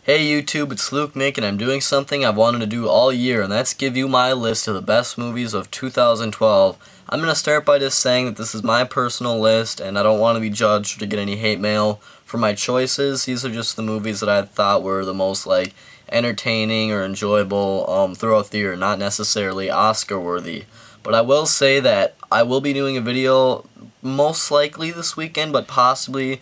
Hey YouTube, it's lukemick, and I'm doing something I've wanted to do all year, and that's give you my list of the best movies of 2012. I'm going to start by just saying that this is my personal list, and I don't want to be judged or to get any hate mail for my choices. These are just the movies that I thought were the most entertaining or enjoyable throughout the year, not necessarily Oscar worthy. But I will say that I will be doing a video most likely this weekend, but possibly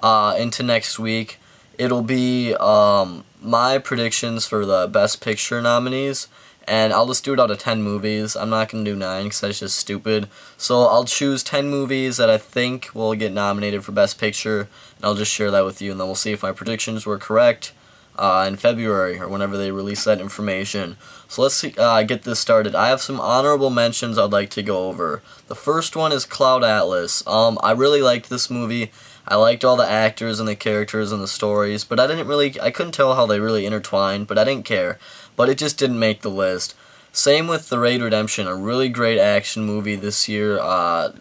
into next week. It'll be my predictions for the Best Picture nominees, and I'll just do it out of 10 movies. I'm not going to do 9 because that's just stupid. So I'll choose 10 movies that I think will get nominated for Best Picture, and I'll just share that with you, and then we'll see if my predictions were correct in February or whenever they release that information. So let's get this started. I have some honorable mentions I'd like to go over. The first one is Cloud Atlas. I really liked this movie. I liked all the actors and the characters and the stories, but I couldn't tell how they really intertwined, but I didn't care. But it just didn't make the list. Same with The Raid Redemption, a really great action movie this year, a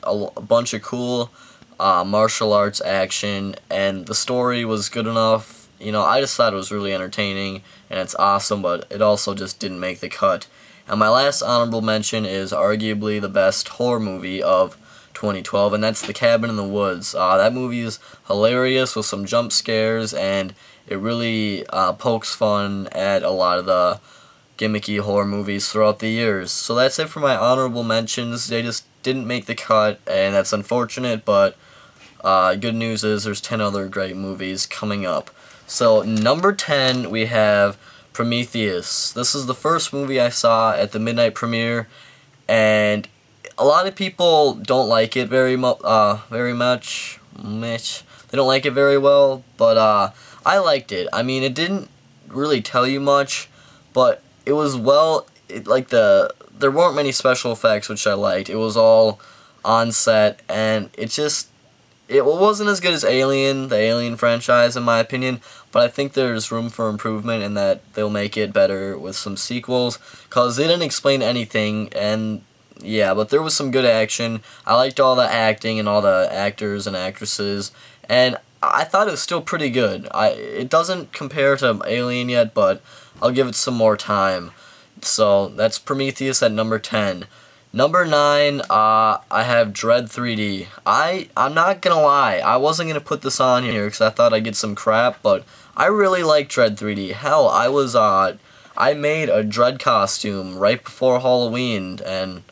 bunch of cool martial arts action, and the story was good enough. You know, I just thought it was really entertaining, and it's awesome, but it also just didn't make the cut. And my last honorable mention is arguably the best horror movie of 2012, and that's The Cabin in the Woods. That movie is hilarious with some jump scares, and it really pokes fun at a lot of the gimmicky horror movies throughout the years. So that's it for my honorable mentions. They just didn't make the cut, and that's unfortunate, but good news is there's 10 other great movies coming up. So number 10, we have Prometheus. This is the first movie I saw at the midnight premiere, and a lot of people don't like it very much. They don't like it very well, but I liked it. I mean, it didn't really tell you much, but it was there weren't many special effects, which I liked. It was all on set, and it wasn't as good as Alien, the Alien franchise, in my opinion, but I think there's room for improvement in that they'll make it better with some sequels, because they didn't explain anything, and yeah, but there was some good action. I liked all the acting and all the actors and actresses, and I thought it was still pretty good. It doesn't compare to Alien yet, but I'll give it some more time. So that's Prometheus at number 10. Number 9, I have Dread 3D. I'm not gonna lie, I wasn't gonna put this on here because I thought I'd get some crap, but I really like Dread 3D. Hell, I made a Dread costume right before Halloween, and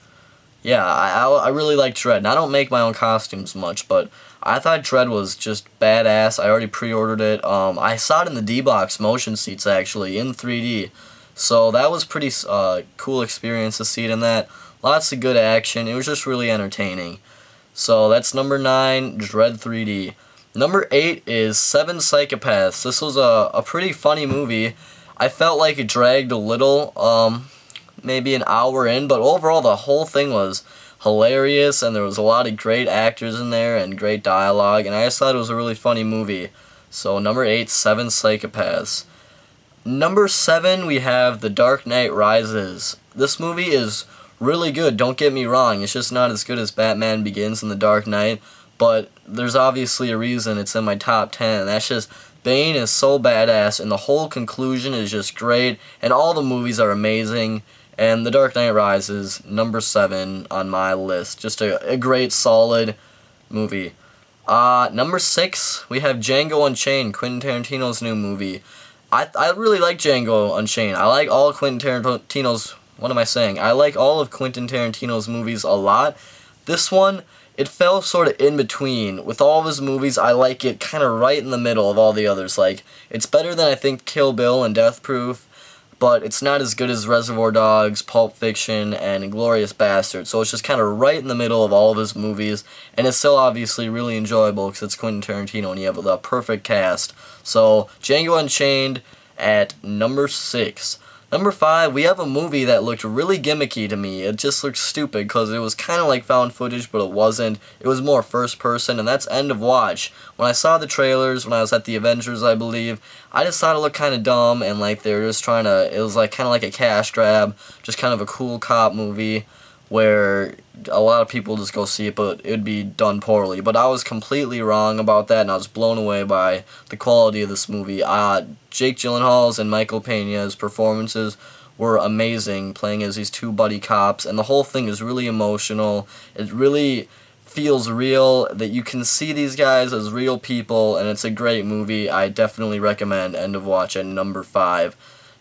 yeah, I really like Dread. And I don't make my own costumes much, but I thought Dread was just badass. I already pre-ordered it. I saw it in the D-Box motion seats, actually, in 3D. So that was pretty cool experience to see it in that. Lots of good action. It was just really entertaining. So that's number 9, Dread 3D. Number 8 is Seven Psychopaths. This was a pretty funny movie. I felt like it dragged a little, maybe an hour in, but overall the whole thing was hilarious, and there was a lot of great actors in there and great dialogue, and I just thought it was a really funny movie. So number 8, Seven Psychopaths. Number 7, we have The Dark Knight Rises. This movie is really good, don't get me wrong. It's just not as good as Batman Begins and The Dark Knight, but there's obviously a reason it's in my top 10, and that's just Bane is so badass, and the whole conclusion is just great, and all the movies are amazing, and The Dark Knight Rises, number 7 on my list. Just a great, solid movie. Number 6, we have Django Unchained, Quentin Tarantino's new movie. I really like Django Unchained. I like all of Quentin Tarantino's, I like all of Quentin Tarantino's movies a lot. This one, it fell sort of in between. With all of his movies, I like it kind of right in the middle of all the others. It's better than, I think, Kill Bill and Death Proof, but it's not as good as Reservoir Dogs, Pulp Fiction, and Inglourious Basterds. So it's just kind of right in the middle of all of his movies, and it's still obviously really enjoyable because it's Quentin Tarantino and you have the perfect cast. So Django Unchained at number 6. Number 5, we have a movie that looked really gimmicky to me. It just looked stupid because it was kind of like found footage, but it wasn't. It was more first person, and that's End of Watch. When I saw the trailers, when I was at the Avengers, I believe, I just thought it looked kind of dumb, and they were just trying to, it was kind of like a cash grab, just kind of a cool cop movie where a lot of people just go see it, but it would be done poorly. But I was completely wrong about that, and I was blown away by the quality of this movie. Jake Gyllenhaal's and Michael Peña's performances were amazing, playing as these two buddy cops, and the whole thing is really emotional. It really feels real, that you can see these guys as real people, and it's a great movie. I definitely recommend End of Watch at number 5.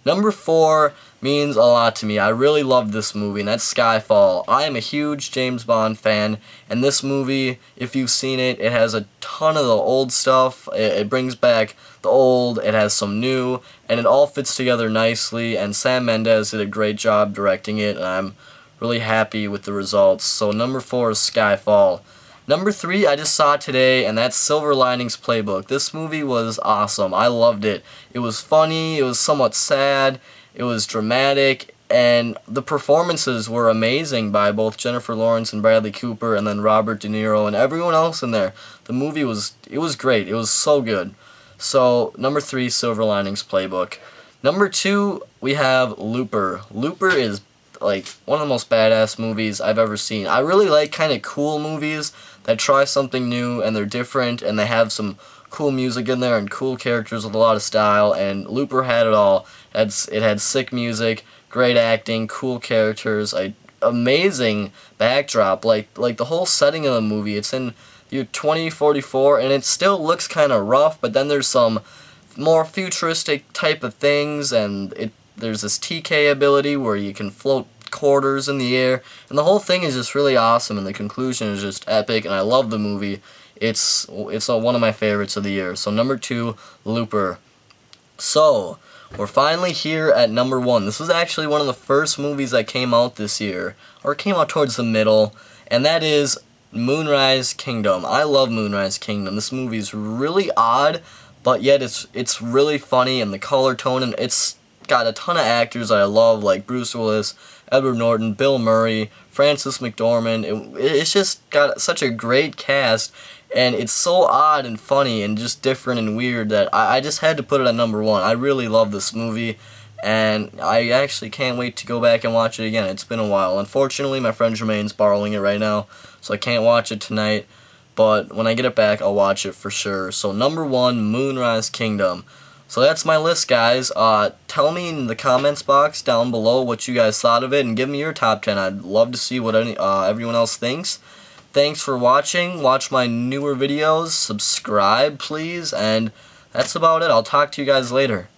Number 4 means a lot to me. I really love this movie, and that's Skyfall. I am a huge James Bond fan, and this movie, if you've seen it, it has a ton of the old stuff. It brings back the old, it has some new, and it all fits together nicely, and Sam Mendes did a great job directing it, and I'm really happy with the results. So number 4 is Skyfall. Number 3, I just saw it today, and that's Silver Linings Playbook. This movie was awesome. I loved it. It was funny, it was somewhat sad, it was dramatic, and the performances were amazing by both Jennifer Lawrence and Bradley Cooper, and then Robert De Niro and everyone else in there. The movie was great. It was so good. So number 3, Silver Linings Playbook. Number 2, we have Looper. Looper is like one of the most badass movies I've ever seen. I really like kind of cool movies that try something new and they're different and they have some cool music in there and cool characters with a lot of style, and Looper had it all. It had sick music, great acting, cool characters, amazing backdrop, like the whole setting of the movie. It's in year 2044 and it still looks kind of rough, but then there's some more futuristic type of things, and there's this TK ability where you can float quarters in the air, and the whole thing is just really awesome, and the conclusion is just epic, and I love the movie. It's one of my favorites of the year. So number 2, Looper. So we're finally here at number 1. This was actually one of the first movies that came out this year, or it came out towards the middle, and that is Moonrise Kingdom. I love Moonrise Kingdom. This movie is really odd, but yet it's really funny, and the color tone, and it's got a ton of actors I love, like Bruce Willis, Edward Norton, Bill Murray, Frances McDormand. It's just got such a great cast, and it's so odd and funny and just different and weird that I just had to put it at number 1. I really love this movie, and I actually can't wait to go back and watch it again. It's been a while. Unfortunately, my friend Jermaine's borrowing it right now, so I can't watch it tonight, but when I get it back, I'll watch it for sure. So number 1, Moonrise Kingdom. So that's my list, guys. Tell me in the comments box down below what you guys thought of it, and give me your top 10. I'd love to see what everyone else thinks. Thanks for watching. Watch my newer videos. Subscribe, please. And that's about it. I'll talk to you guys later.